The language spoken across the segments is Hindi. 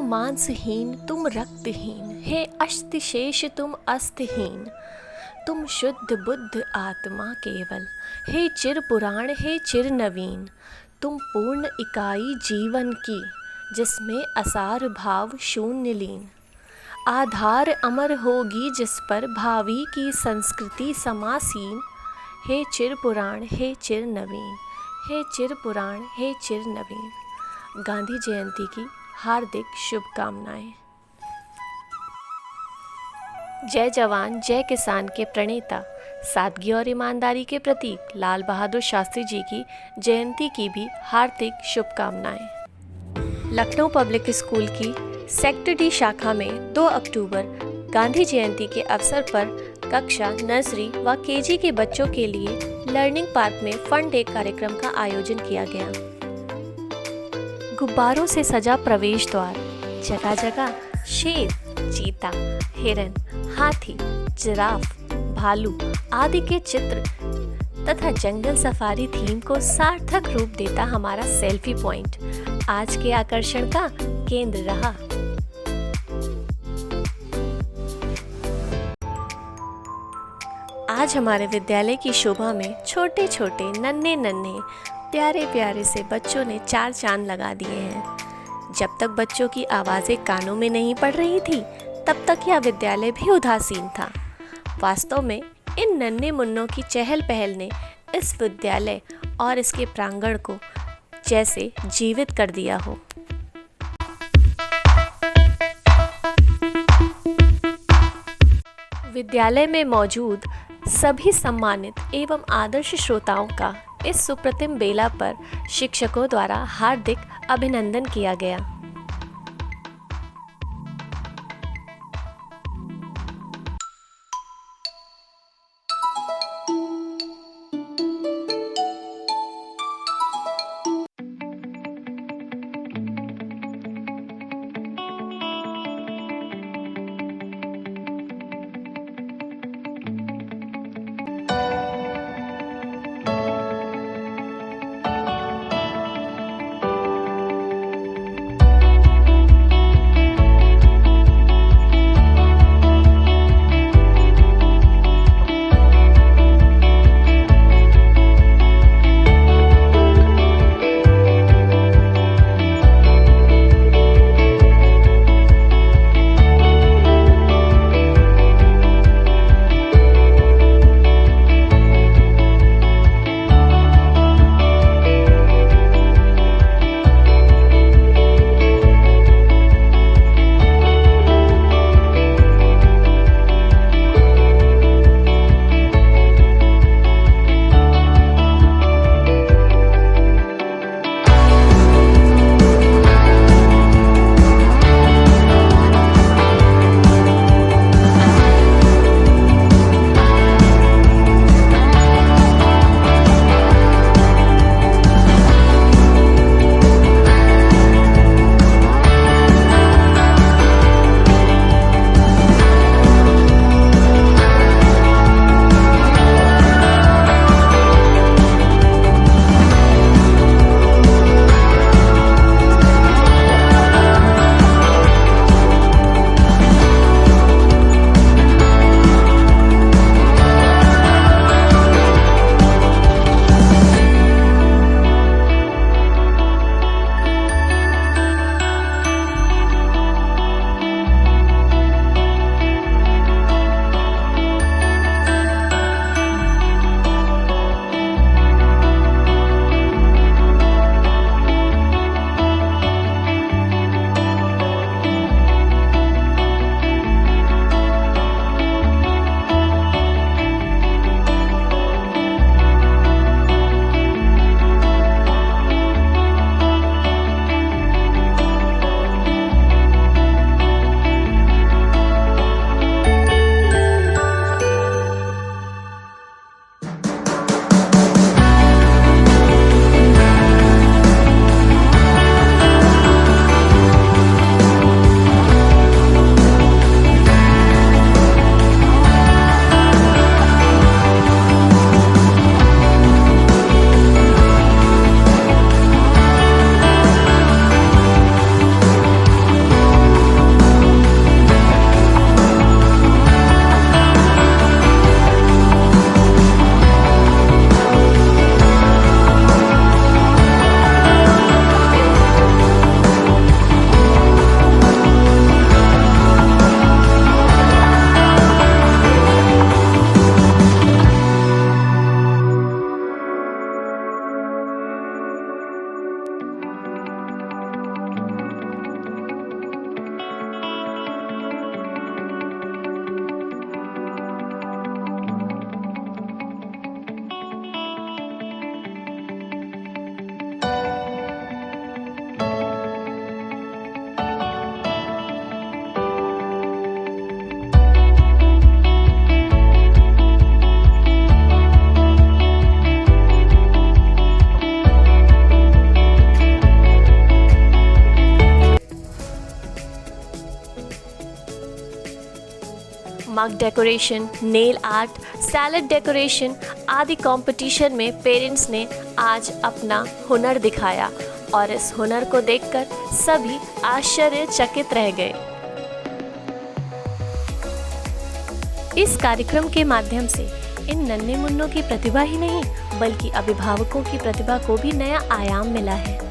मांसहीन, तुम रक्तहीन, हे अष्टशेष तुम अस्तहीन। तुम शुद्ध बुद्ध आत्मा केवल, हे चिर पुराण, हे चिर नवीन। तुम पूर्ण इकाई जीवन की, जिसमें असार भाव शून्य लीन। आधार अमर होगी जिस पर भावी की संस्कृति समासीन। हे चिर पुराण, हे चिर नवीन, हे चिर पुराण, हे चिर नवीन। गांधी जयंती की हार्दिक शुभकामनाएं। जय जवान जय किसान के प्रणेता, सादगी और ईमानदारी के प्रतीक लाल बहादुर शास्त्री जी की जयंती की भी हार्दिक शुभकामनाएं। लखनऊ पब्लिक स्कूल की सेक्टर डी शाखा में 2 अक्टूबर गांधी जयंती के अवसर पर कक्षा नर्सरी व केजी के बच्चों के लिए लर्निंग पार्क में फन डे कार्यक्रम का आयोजन किया गया। गुब्बारों से सजा प्रवेश द्वार, जगह जगह शेर, चीता, हिरन, हाथी, जिराफ, भालू आदि के चित्र तथा जंगल सफारी थीम को सार्थक रूप देता हमारा सेल्फी पॉइंट आज के आकर्षण का केंद्र रहा। आज हमारे विद्यालय की शोभा में छोटे छोटे नन्हे नन्हे प्यारे प्यारे से बच्चों ने 4 चांद लगा दिए हैं। जब तक बच्चों की आवाज़ें कानों में नहीं पड़ रही थी, तब तक यह विद्यालय भी उदासीन था। वास्तव में इन नन्हे मुन्नों की चहल पहल ने इस विद्यालय और इसके प्रांगण को जैसे जीवित कर दिया हो। विद्यालय में मौजूद सभी सम्मानित एवं आदर्श श्रोताओं का इस सुप्रतिम बेला पर शिक्षकों द्वारा हार्दिक अभिनंदन किया गया। Mug decoration, nail art, salad decoration आदि कंपटीशन में पेरेंट्स ने आज अपना हुनर दिखाया और इस हुनर को देखकर सभी आश्चर्यचकित रह गए। इस कार्यक्रम के माध्यम से इन नन्हे मुन्नों की प्रतिभा ही नहीं बल्कि अभिभावकों की प्रतिभा को भी नया आयाम मिला है।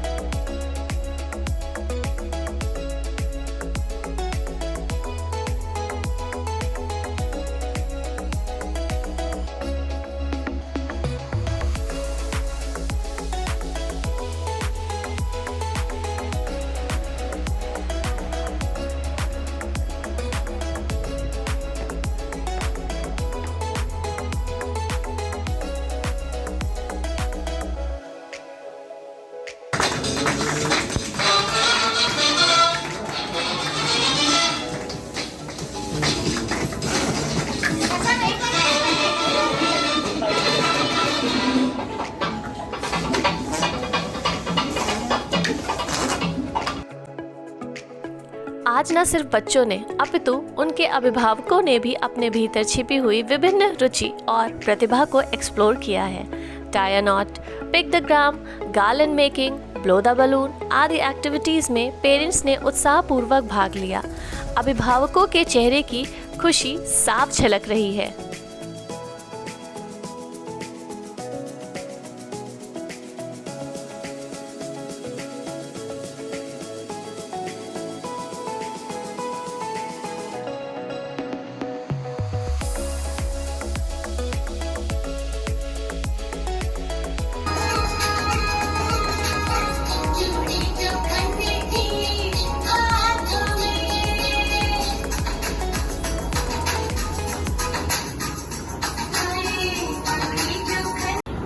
आज न सिर्फ बच्चों ने अपितु उनके अभिभावकों ने भी अपने भीतर छिपी हुई विभिन्न रुचि और प्रतिभा को एक्सप्लोर किया है। Tie a knot, pick the gram, garland making, blow the balloon आदि एक्टिविटीज़ में पेरेंट्स ने उत्साहपूर्वक भाग लिया। अभिभावकों के चेहरे की खुशी साफ झलक रही है।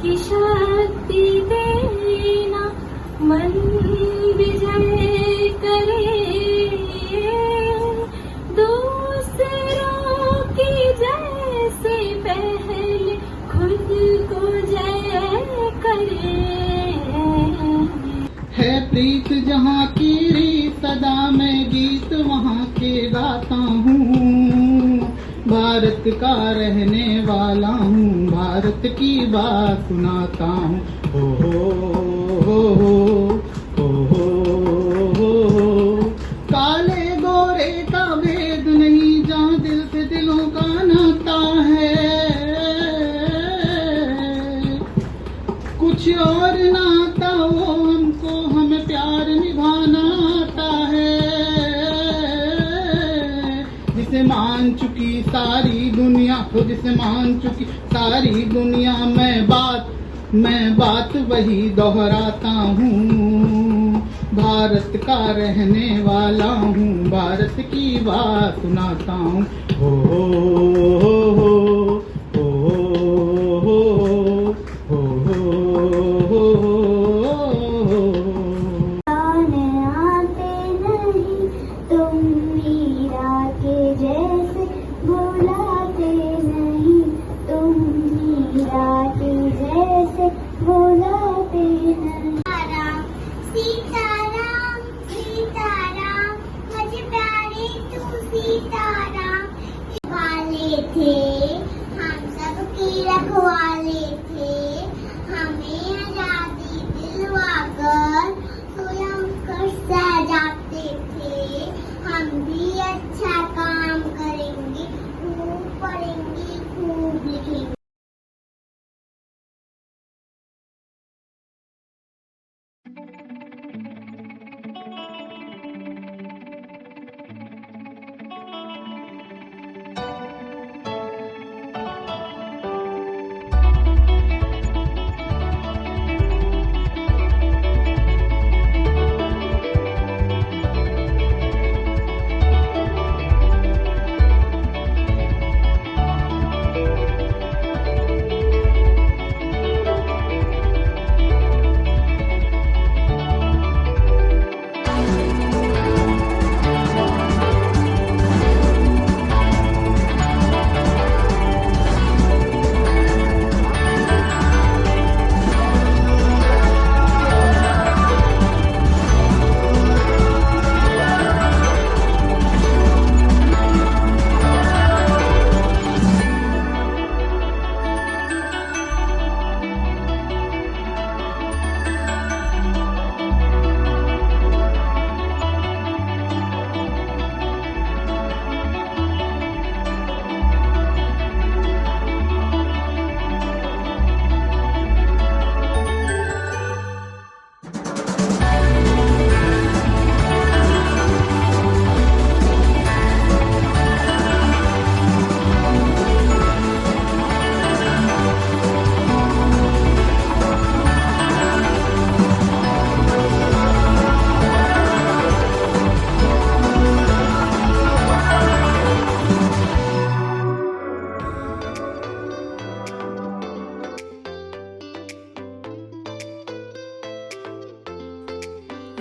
की शक्ति देना मन विजय करे, दूसरों की जय से पहले खुद को जय करे। है प्रीत जहाँ की सदा मैं गीत वहाँ के गाता हूँ। भारत का रहने वाला हूँ, भारत की बात सुनाता हूँ। हो हो हो हो। काले गोरे का भेद नहीं, जहाँ दिल से दिलों का नाता है। कुछ और नाता वो हमको, हमें प्यार निभाना आता है। जिसे मान चुकी सारी दुनिया, हो जिसे मान चुकी सारी दुनिया, मैं बात वही दोहराता हूँ। भारत का रहने वाला हूँ, भारत की बात सुनाता हूँ। हो हो हो हो हो हो हो। गाने आते नहीं तुम मीरा के जैसे, बुलाते नहीं तुम मीरा के जैसे, बुलाते नहीं। सीताराम सीताराम मुझे प्यारे तू सीताराम वाले थे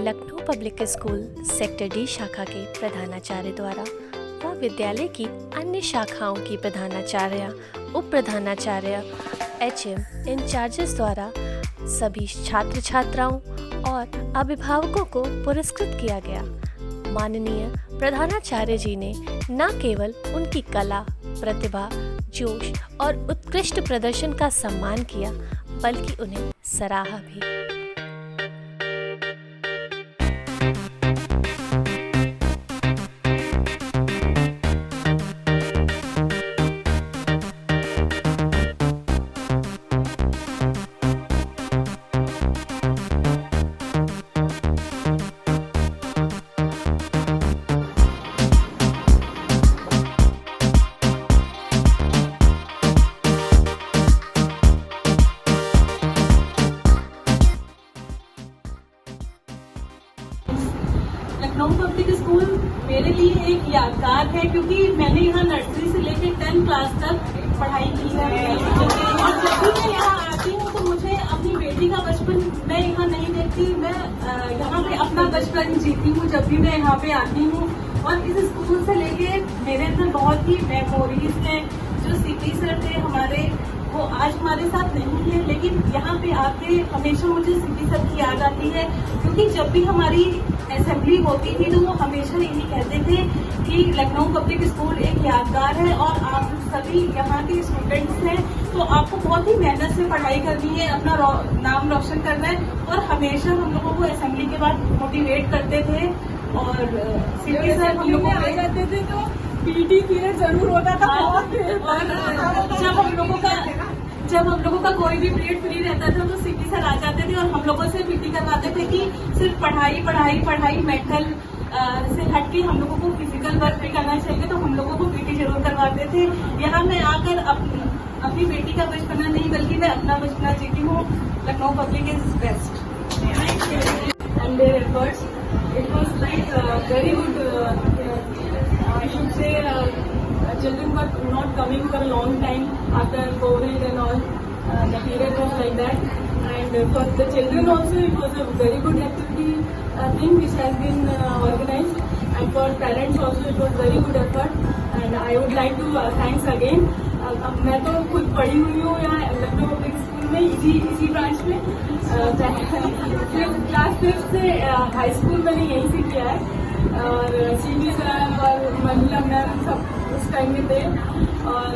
Lucknow public school sector D शाखा के प्रधानाचार्य द्वारा व विद्यालय की अन्य शाखाओं की प्रधानाचार्य, उप प्रधानाचार्य, HM इंचार्जेस द्वारा सभी छात्र छात्राओं और अभिभावकों को पुरस्कृत किया गया। माननीय प्रधानाचार्य जी ने न केवल उनकी कला, प्रतिभा, जोश और उत्कृष्ट प्रदर्शन का सम्मान किया, बल्कि उन्हें सराहा भी। लखनऊ पब्लिक स्कूल मेरे लिए एक यादगार है, क्योंकि मैंने यहाँ नर्सरी से लेकर 10th क्लास तक पढ़ाई की है। और जब भी मैं यहाँ आती हूँ तो मुझे अपनी बेटी का बचपन मैं यहाँ नहीं देखती, मैं यहाँ पे अपना बचपन जीती हूँ जब भी मैं यहाँ पे आती हूँ। और इस स्कूल से लेके मेरे अंदर बहुत ही मेमोरीज हैं। जो सीपी सर थे हमारे, वो आज हमारे साथ नहीं है, लेकिन यहाँ पे आके हमेशा मुझे सीपी सर की याद आती है, क्योंकि जब भी हमारी असेंबली होती थी तो वो हमेशा यही कहते थे कि लखनऊ पब्लिक स्कूल एक यादगार है और आप सभी यहाँ के स्टूडेंट्स हैं, तो आपको बहुत ही मेहनत से पढ़ाई करनी है, अपना नाम रोशन करना है। और हमेशा हम लोगों को असेंबली के बाद मोटिवेट करते थे। और सीपी सर हम लोग आ जाते थे तो पीटी पीरियड जरूर होता था। और जब हम लोगों का कोई भी पीरियड फ्री रहता था तो सीपी सर आ जाते थे और हम लोगों से पीटी करवाते थे कि सिर्फ पढ़ाई पढ़ाई पढ़ाई, मेंटल से हटके हम लोगों को फिजिकल वर्क भी करना चाहिए, तो हम लोगों को पीटी जरूर करवाते थे। यहाँ मैं आकर अपनी बेटी का बचपना नहीं बल्कि मैं अपना बचपना जीती हूँ। Lucknow public is best and their efforts. It was like very good. I should say children were not coming for a long time after COVID and all. The period was like that. And for the children also, it was a very good activity thing which has been organized. And for parents also, it was very good effort. And I would like to thanks again. मैं तो खुद पढ़ी हुई हूँ यहाँ लखनऊ पब्लिक स्कूल में, इसी ब्रांच में। क्लास 5 से हाई स्कूल मैंने यहीं से किया है। और सीपी सर और महिला मैम सब उस टाइम में थे, और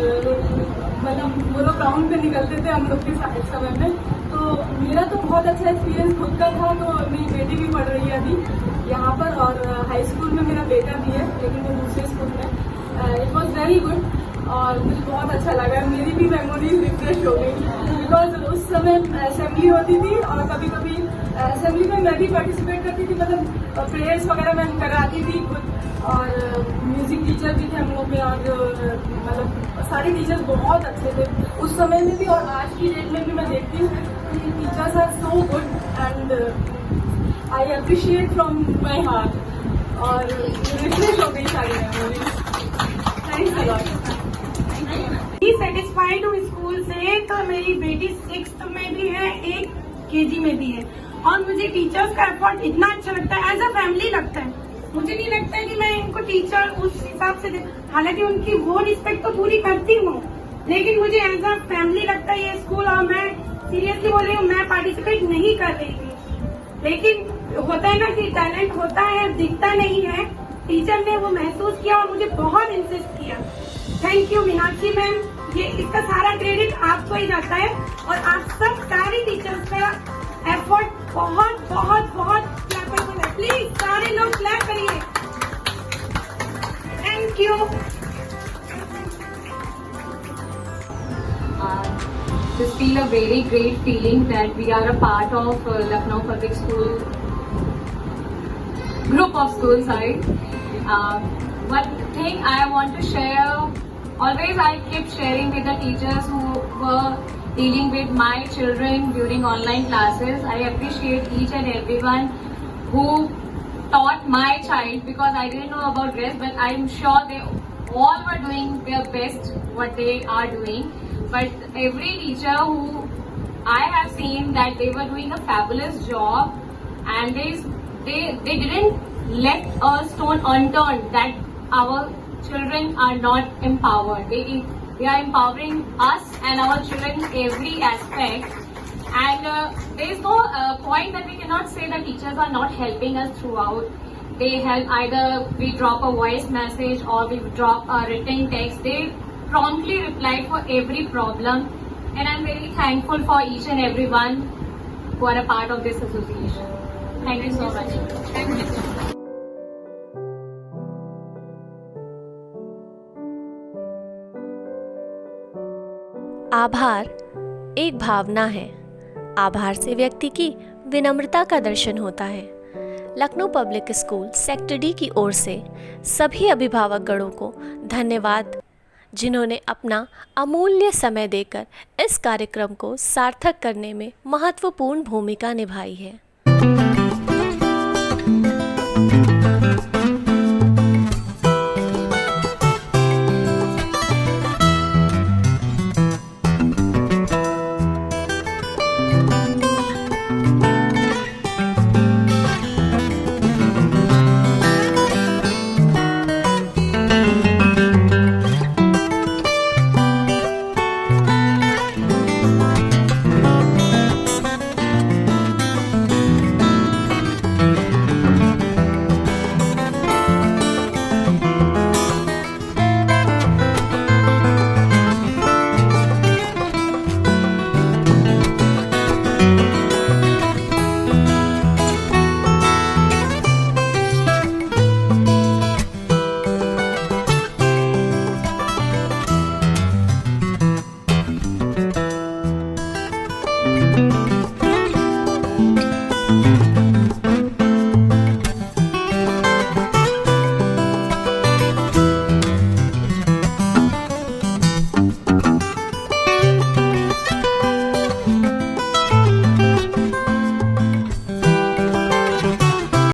मतलब वो लोग ग्राउंड पे निकलते थे हम लोग के समय में। तो मेरा तो बहुत अच्छा एक्सपीरियंस खुद का था। तो मेरी बेटी भी पढ़ रही है अभी यहाँ पर, और हाई स्कूल में मेरा बेटा भी है, लेकिन वो दूसरे स्कूल में। इट वॉज वेरी गुड और मुझे बहुत अच्छा लगा। मेरी भी मेमोरीज रिफ्रेश हो गई, बिकॉज उस समय असेंबली होती थी और कभी कभी असेंबली में मैं भी पार्टिसिपेट करती थी, मतलब प्रेयर्स वगैरह मैं कराती थी खुद। और म्यूजिक टीचर भी थे हम लोग में, और मतलब सारे टीचर्स बहुत अच्छे थे उस समय में भी, और आज की डेट में भी मैं देखती हूँ कि teachers are so good and I appreciate from my heart. और रिफ्रेश हो गई सारी memories. Thanks a lot. Satisfied हूँ स्कूल से। तो मेरी बेटी 6th में भी है, एक KG में भी है, और मुझे टीचर्स का एफर्ट इतना अच्छा लगता है, एज अ फैमिली लगता है। मुझे नहीं लगता है कि मैं इनको टीचर उस हिसाब से, हालांकि उनकी वो रिस्पेक्ट तो पूरी करती हूँ, लेकिन मुझे एज अ फैमिली लगता है ये स्कूल। और मैं सीरियसली बोल रही हूँ, मैं पार्टिसिपेट नहीं कर रही थी, लेकिन होता है ना कि टैलेंट होता है, दिखता नहीं है। टीचर ने वो महसूस किया और मुझे बहुत इंसिस्ट किया। थैंक यू मीनाक्षी मैम, ये इसका सारा क्रेडिट आपको ही जाता है, और आप सब सारे टीचर्स का एफर्ट बहुत बहुत बहुत क्लैपेबल है। प्लीज सारे लोग क्लैप करिए। Thank you. Just feel a very great feeling that we are a part of Lucknow Public School group of schools. One thing I want to share, always I keep sharing with the teachers who were dealing with my children during online classes. I appreciate each and everyone who taught my child, because I didn't know about rest, but I'm sure they all were doing their best what they are doing. But every teacher who I have seen that they were doing a fabulous job, and there is they didn't let a stone unturned that our children are not empowered. They are empowering us and our children in every aspect. And there is no point that we cannot say that teachers are not helping us throughout. They help, either we drop a voice message or we drop a written text. They promptly reply for every problem. And I'm very thankful for each and everyone who are a part of this association. Thank you so much. Thank you. आभार एक भावना है। आभार से व्यक्ति की विनम्रता का दर्शन होता है। Lucknow public school sector D की ओर से सभी अभिभावक गणों को धन्यवाद, जिन्होंने अपना अमूल्य समय देकर इस कार्यक्रम को सार्थक करने में महत्वपूर्ण भूमिका निभाई है।